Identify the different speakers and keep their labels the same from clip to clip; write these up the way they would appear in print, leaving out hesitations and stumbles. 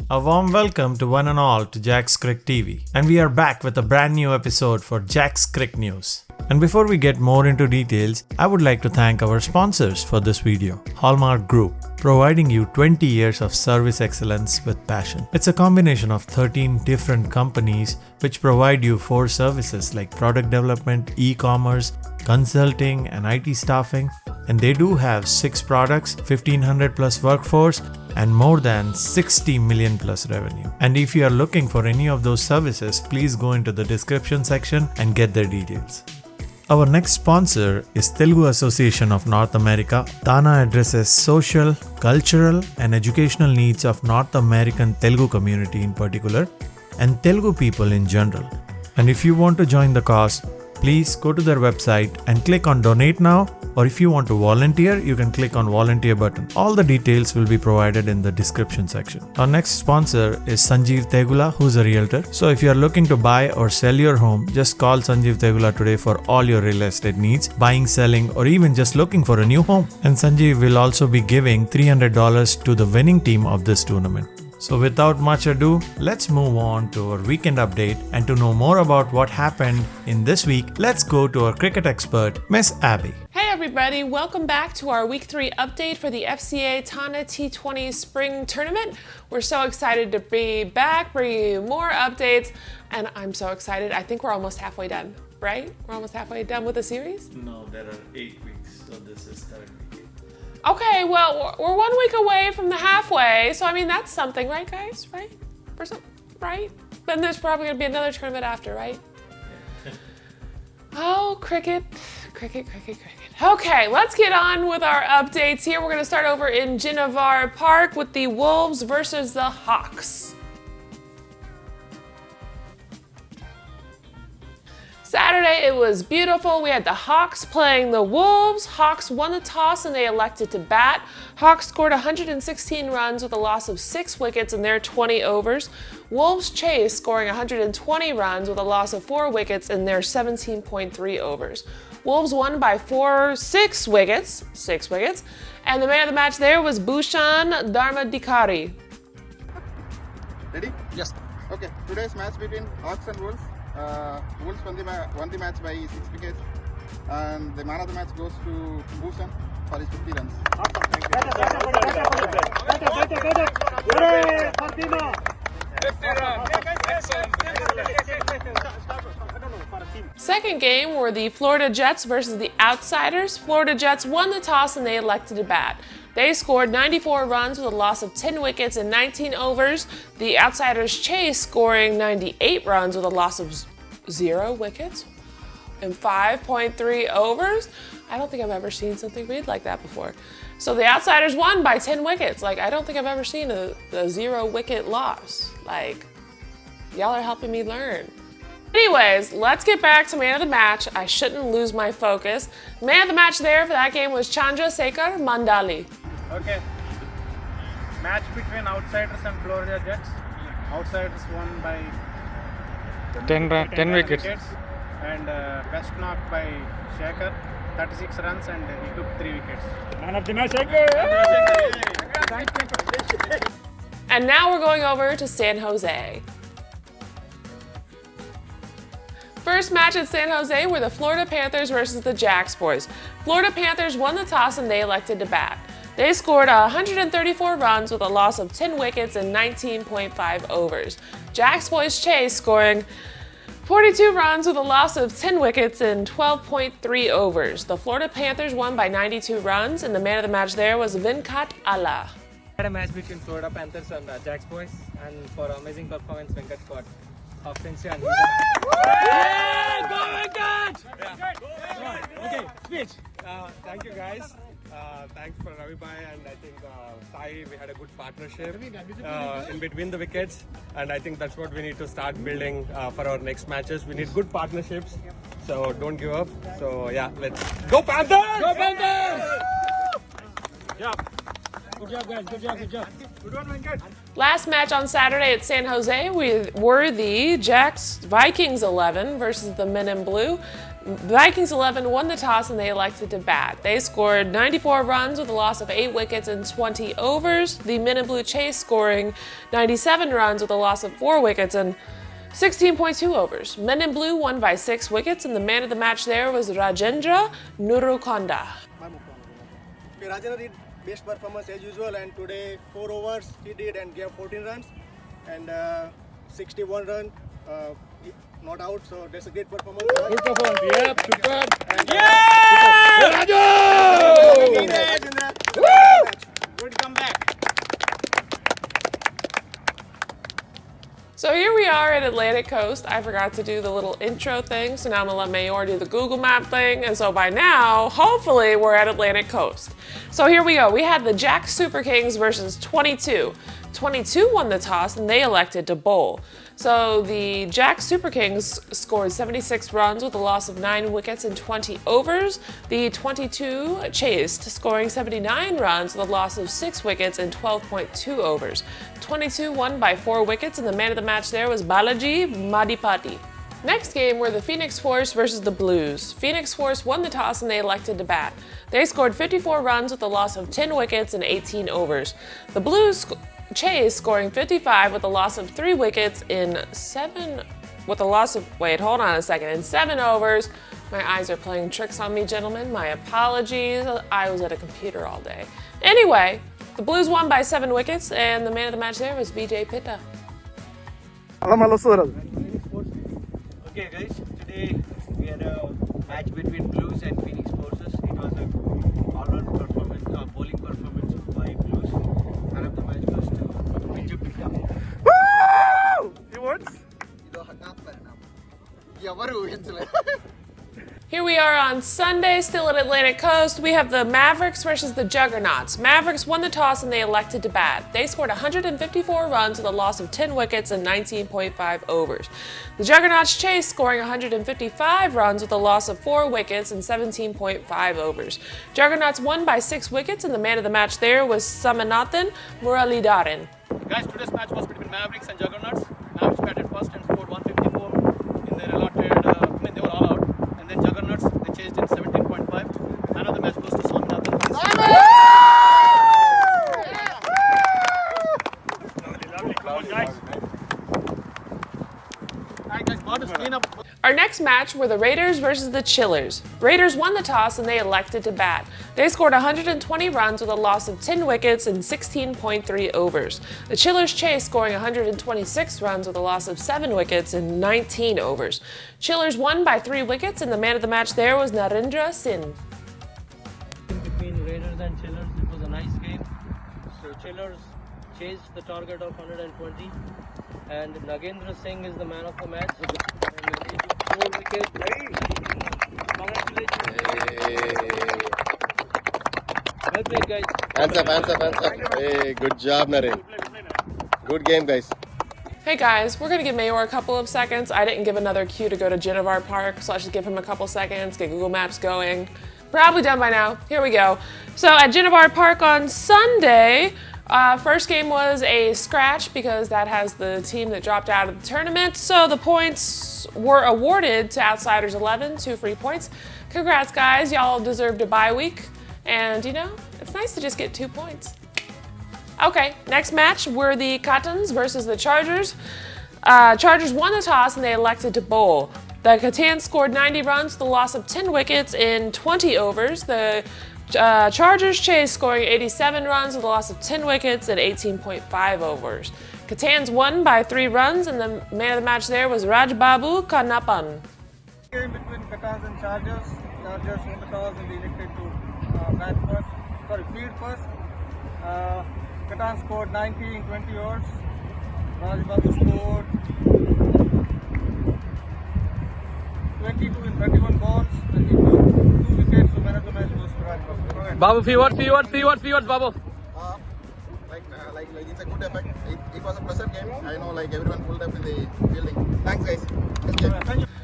Speaker 1: A warm welcome to one and all to JAXCRICTV, and we are back with a brand new episode for JAXCRIC News. And before we get more into details, I would like to thank our sponsors for this video, Hallmark Group, providing you 20 years of service excellence with passion. It's a combination of 13 different companies which provide you 4 services like product development, e-commerce, consulting, and IT staffing. And they do have 6 products, 1500 plus workforce, and more than 60 million plus revenue. And if you are looking for any of those services, please go into the description section and get their details. Our next sponsor is Telugu Association of North America. TANA addresses social, cultural, and educational needs of North American Telugu community in particular, and Telugu people in general. And if you want to join the cause, please go to their website and click on Donate Now, or if you want to volunteer, you can click on Volunteer button. All the details will be provided in the description section. Our next sponsor is Sanjeev Tegulla, who's a realtor. So if you are looking to buy or sell your home, just call Sanjeev Tegulla today for all your real estate needs, buying, selling, or even just looking for a new home. And Sanjeev will also be giving $300 to the winning team of this tournament. So without much ado, let's move on to our weekend update, and to know more about what happened in this week, let's go to our cricket expert, Miss Abby.
Speaker 2: Hey everybody, welcome back to our Week 3 update for the FCA TANA T20 Spring Tournament. We're so excited to be back, bringing you more updates, and I'm so excited. I think we're almost halfway done, right? We're almost halfway done with the series?
Speaker 1: No, there are 8 weeks, so this is 3rd week.
Speaker 2: Okay, well, we're 1 week away from the halfway, so I mean, that's something, right guys, right? Right? Then there's probably gonna be another tournament after, right? Oh, cricket. Okay, let's get on with our updates here. We're gonna start over in Gennevar Park with the Wolves versus the Hawks. Saturday, it was beautiful. We had the Hawks playing the Wolves. Hawks won the toss and they elected to bat. Hawks scored 116 runs with a loss of 6 wickets in their 20 overs. Wolves chased, scoring 120 runs with a loss of 4 wickets in their 17.3 overs. Wolves won by 6 wickets, and the man of the match there was Bhushan Dharmadikari.
Speaker 3: Ready?
Speaker 4: Yes.
Speaker 3: Okay, today's match between Hawks and Wolves. Wolves won the match by 6 wickets, and the man of the match goes to Bhushan for his 50 runs.
Speaker 2: Second game were the Florida Jets versus the Outsiders. Florida Jets won the toss and they elected to bat. They scored 94 runs with a loss of 10 wickets in 19 overs. The Outsiders chased, scoring 98 runs with a loss of 0 wickets in 5.3 overs. I don't think I've ever seen something read like that before. So the Outsiders won by 10 wickets. Like, I don't think I've ever seen a 0 wicket loss. Like, y'all are helping me learn. Anyways, let's get back to man of the match. I shouldn't lose my focus. Man of the match there for that game was Chandrasekhar Mandali.
Speaker 4: Okay. Match between Outsiders and Florida Jets. Outsiders won by
Speaker 5: 10 wickets.
Speaker 4: And best knocked by Shekhar, 36 runs, and he took 3 wickets. Man of the match.
Speaker 2: And now we're going over to San Jose. First match at San Jose were the Florida Panthers versus the Jax Boys. Florida Panthers won the toss and they elected to bat. They scored 134 runs with a loss of 10 wickets in 19.5 overs. Jax Boys chased, scoring 42 runs with a loss of 10 wickets in 12.3 overs. The Florida Panthers won by 92 runs, and the man of the match there was Venkat Alla.
Speaker 5: Had a match between Florida Panthers and Jax Boys, and for amazing performance, Venkat got half century. And okay, switch. Thank you guys. Thanks for Ravi Bhai and I think Sai. We had a good partnership in between the wickets, and I think that's what we need to start building for our next matches. We need good partnerships, so don't give up. So yeah, let's go Panthers! Go Panthers! Yeah. Good job, guys. Good job. Good one, Venkat.
Speaker 2: Last match on Saturday at San Jose were the Vikings 11 versus the Men in Blue. Vikings 11 won the toss and they elected to bat. They scored 94 runs with a loss of 8 wickets in 20 overs. The men in blue chased, scoring 97 runs with a loss of 4 wickets in 16.2 overs. Men in blue won by 6 wickets, and the man of the match there was Rajendra Nurukonda.
Speaker 6: Rajendra did best performance as usual, and today 4 overs he did and gave 14 runs and 61 run. Not out, so that's a great performance.
Speaker 7: Good performance, yep, superb.
Speaker 6: Yeah!
Speaker 4: Good comeback.
Speaker 2: So here we are at Atlantic Coast. I forgot to do the little intro thing, so now I'm gonna let Mayor do the Google Map thing, and so by now, hopefully, we're at Atlantic Coast. So here we go. We had the Jack Super Kings versus 22. 22 won the toss and they elected to bowl. So the Jack Super Kings scored 76 runs with a loss of 9 wickets in 20 overs. The 22 chased, scoring 79 runs with a loss of 6 wickets in 12.2 overs. 22 won by 4 wickets, and the man of the match there was Balaji Madipati. Next game were the Phoenix Force versus the Blues. Phoenix Force won the toss and they elected to bat. They scored 54 runs with a loss of 10 wickets in 18 overs. The Blues chased, scoring 55 with a loss of 3 wickets in 7 overs. My eyes are playing tricks on me, gentlemen. My apologies. I was at a computer all day. Anyway, the Blues won by 7 wickets, and the man of the match there was Vijay Pitta.
Speaker 8: Okay guys, today we had a match between Blues and Phoenix Forces. It was a all-round performance, bowling performance by Blues. Man of the match goes to Vijay Pitta.
Speaker 6: Woo! He wants?
Speaker 2: Here we are on Sunday, still at Atlantic Coast. We have the Mavericks versus the Juggernauts. Mavericks won the toss and they elected to bat. They scored 154 runs with a loss of 10 wickets in 19.5 overs. The Juggernauts chased, scoring 155 runs with a loss of 4 wickets in 17.5 overs. Juggernauts won by 6 wickets, and the man of the match there was Samanathan Muralidharan.
Speaker 9: Guys, today's match was between Mavericks and Juggernauts. Mavericks batted first and scored 154 in their allotted, they were all out. And then Juggernauts, they chased in 17.5. Man of the match goes to Samanathan.
Speaker 2: Our next match were the Raiders versus the Chillers. Raiders won the toss and they elected to bat. They scored 120 runs with a loss of 10 wickets in 16.3 overs. The Chillers chased, scoring 126 runs with a loss of 7 wickets in 19 overs. Chillers won by 3 wickets, and the man of the match there was Narendra Singh.
Speaker 8: Between Raiders and Chillers, it was a nice game. So Chillers chased the target of 120, and Nagendra Singh is the man of the match. And he took 4 wickets. Congratulations. Well played, guys.
Speaker 10: Hands up. Hey, good job, Naren. Good game, guys.
Speaker 2: Hey guys, we're gonna give Mayor a couple of seconds. I didn't give another cue to go to Gennevar Park, so let's just give him a couple seconds, get Google Maps going. Probably done by now. Here we go. So at Gennevar Park on Sunday, first game was a scratch because that has the team that dropped out of the tournament. So the points were awarded to Outsiders 11, 2 free points. Congrats guys, y'all deserved a bye week. And you know, it's nice to just get 2 points. Okay, next match were the Catans versus the Chargers. Chargers won the toss and they elected to bowl. The Catans scored 90 runs with a loss of 10 wickets in 20 overs. The Chargers chased, scoring 87 runs with a loss of 10 wickets in 18.5 overs. Catans won by 3 runs, and the man of the match there was Rajbabu Kanapan.
Speaker 6: Game between Catans and Chargers. Chargers won the toss and they elected to field first. Catans scored 90 in 20 overs. Rajbabu scored 22 in 31 balls and he took 2 wickets, so man of the match goes to Rajbabu.
Speaker 9: Babu, few words, Babu.
Speaker 3: Like it's a good effect. It was a pleasant game. I know everyone pulled up in the fielding. Thanks guys.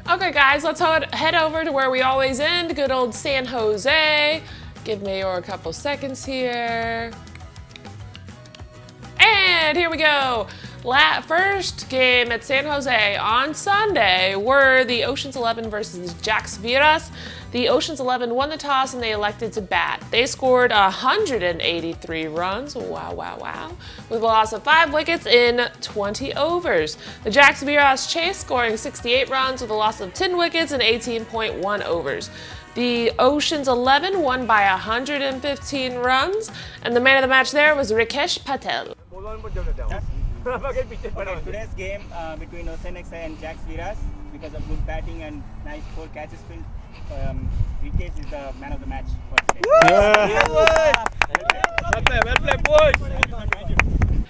Speaker 2: Okay guys, let's head over to where we always end, good old San Jose. Give Mayor a couple seconds here. And here we go. First game at San Jose on Sunday were the Oceans 11 versus JAXCRICTV. The Oceans 11 won the toss and they elected to bat. They scored 183 runs, wow, with a loss of 5 wickets in 20 overs. The JAXCRICTV chased, scoring 68 runs with a loss of 10 wickets in 18.1 overs. The Oceans 11 won by 115 runs, and the man of the match there was Rikesh Patel.
Speaker 11: Okay, today's game between Oceanics and JAXCRICTV, because of good batting and nice 4 catches field, Rikesh is the man of the match for today.
Speaker 7: Well played, boys.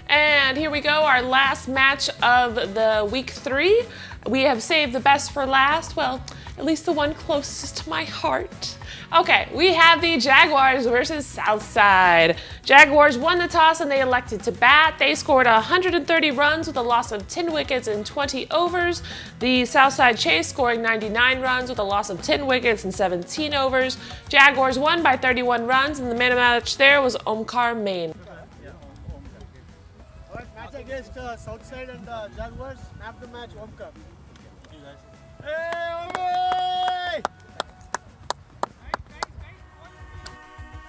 Speaker 2: And here we go, our last match of the week 3. We have saved the best for last, well, at least the one closest to my heart. Okay, we have the Jaguars versus Southside. Jaguars won the toss and they elected to bat. They scored 130 runs with a loss of 10 wickets in 20 overs. The Southside chased, scoring 99 runs with a loss of 10 wickets in 17 overs. Jaguars won by 31 runs, and the man of the match there was Omkar Main.
Speaker 6: Match against Southside and Jaguars. Man of the match, Omkar.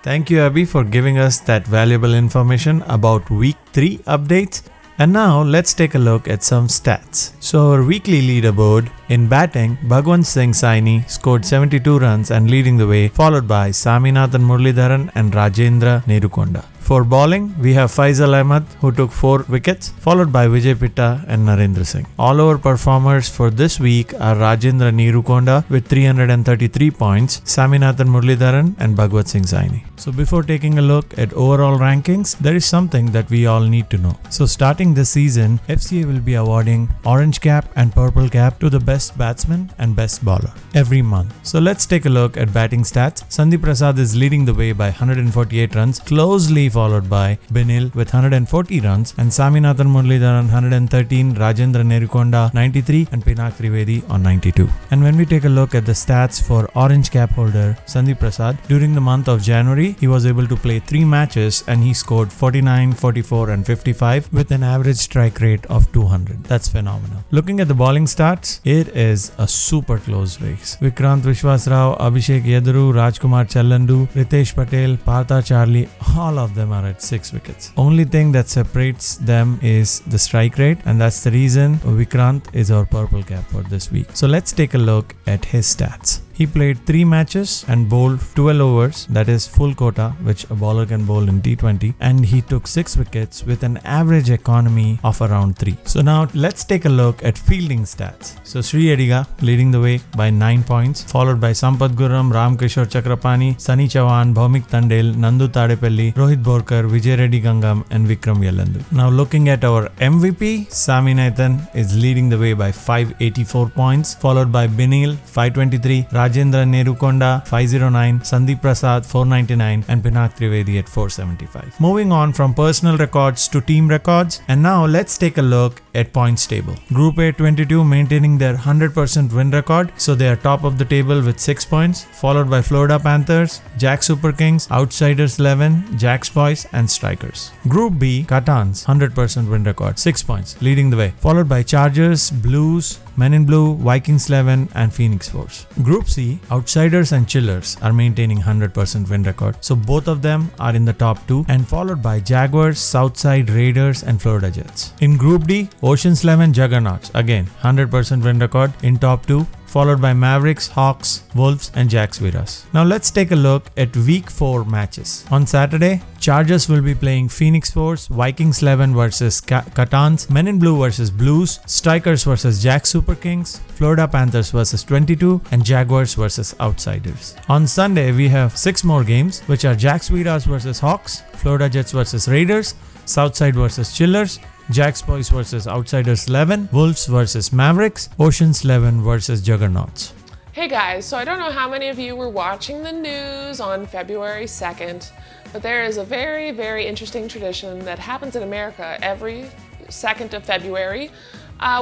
Speaker 1: Thank you, Abhi, for giving us that valuable information about week 3 updates. And now let's take a look at some stats. So our weekly leaderboard: in batting, Bhagwan Singh Saini scored 72 runs and leading the way, followed by Saminathan Muralidharan and Rajendra Neerukonda. For bowling, we have Faisal Ahmed, who took 4 wickets, followed by Vijay Pitta and Narendra Singh. All over performers for this week are Rajendra Neerukonda with 333 points, Saminathan Muralidharan and Bhagwan Singh Saini. So before taking a look at overall rankings, there is something that we all need to know. So starting this season, FCA will be awarding orange cap and purple cap to the best batsman and best bowler every month. So let's take a look at batting stats. Sandeep Prasad is leading the way by 148 runs, closely followed by Benil with 140 runs, and Saminathan Muralidharan 113, Rajendra Neerukonda 93, and Pinak Trivedi on 92. And when we take a look at the stats for orange cap holder Sandeep Prasad, during the month of January, he was able to play 3 matches and he scored 49, 44 and 55 with an average strike rate of 200. That's phenomenal. Looking at the bowling stats, it is a super close race. Vikrant Vishwas Rao, Abhishek Yeduru, Rajkumar Challandu, Ritesh Patel, Partha Charlie, all of them are at 6 wickets. Only thing that separates them is the strike rate, and that's the reason Vikrant is our purple cap for this week. So let's take a look at his stats. He played 3 matches and bowled 12 overs, that is full quota, which a bowler can bowl in T20, and he took 6 wickets with an average economy of around 3. So now let's take a look at fielding stats. So Sri Ediga leading the way by 9 points, followed by Sampath Gurram, Ramkishore Chakrapani, Sunny Chauhan, Bhaumik Tandel, Nandu Tadepalli, Rohit Borkar, Vijay Reddy Gangam and Vikram Yellandu. Now looking at our MVP, Saminathan is leading the way by 584 points, followed by Benil 523, Rajendra Neerukonda 509, Sandeep Prasad 499 and Pinak Trivedi at 475. Moving on from personal records to team records, and now let's take a look at points table. Group A 22 maintaining their 100% win record, so they are top of the table with 6 points, followed by Florida Panthers, Jack Super Kings, Outsiders 11, Jacks Boys and Strikers. Group B, Catans 100% win record, 6 points, leading the way, followed by Chargers, Blues, Men in Blue, Vikings 11 and Phoenix Force. Group C, Outsiders and Chillers are maintaining 100% win record, so both of them are in the top 2, and followed by Jaguars, Southside, Raiders and Florida Jets. In Group D, Oceans 11 Juggernauts, again 100% win record in top 2, followed by Mavericks, Hawks, Wolves and JAXCRICTV. Now let's take a look at week 4 matches. On Saturday, Chargers will be playing Phoenix Force, Vikings 11 versus Catans, Men in Blue versus Blues, Strikers versus Jack Super Kings, Florida Panthers versus 22 and Jaguars versus Outsiders. On Sunday, we have 6 more games, which are JAXCRICTV versus Hawks, Florida Jets versus Raiders, Southside versus Chillers, Jacks Boys versus Outsiders 11, Wolves versus Mavericks, Oceans 11 versus Juggernauts.
Speaker 2: Hey guys, so I don't know how many of you were watching the news on February 2nd, but there is a very, very interesting tradition that happens in America every 2nd of February.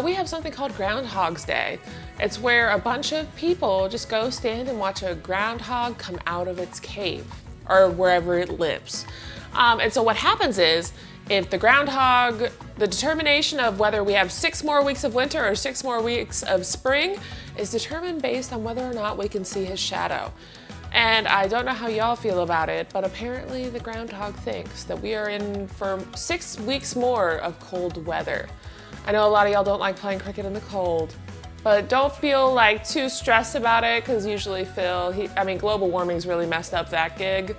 Speaker 2: We have something called Groundhog's Day. It's where a bunch of people just go stand and watch a groundhog come out of its cave or wherever it lives. And so what happens is if the determination of whether we have 6 more weeks of winter or 6 more weeks of spring is determined based on whether or not we can see his shadow. And I don't know how y'all feel about it, but apparently the groundhog thinks that we are in for 6 weeks more of cold weather. I know a lot of y'all don't like playing cricket in the cold, but don't feel like too stressed about it, because usually global warming's really messed up that gig.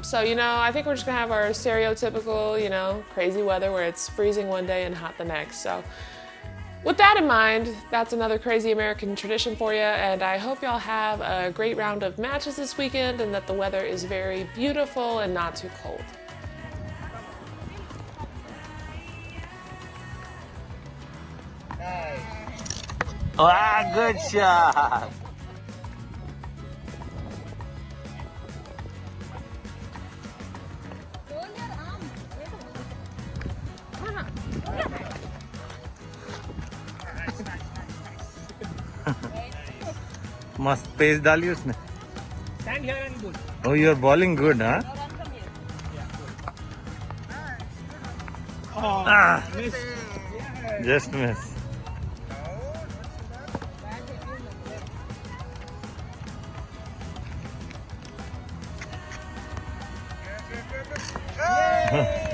Speaker 2: So, I think we're just gonna have our stereotypical, crazy weather where it's freezing one day and hot the next. So with that in mind, that's another crazy American tradition for you, and I hope y'all have a great round of matches this weekend and that the weather is very beautiful and not too cold.
Speaker 8: Wow, good shot. मस्त pace डाली उसने.
Speaker 11: Stand here and bowl.
Speaker 8: Oh, you are bowling good, huh?
Speaker 11: Miss.
Speaker 8: Just miss.
Speaker 11: Yay!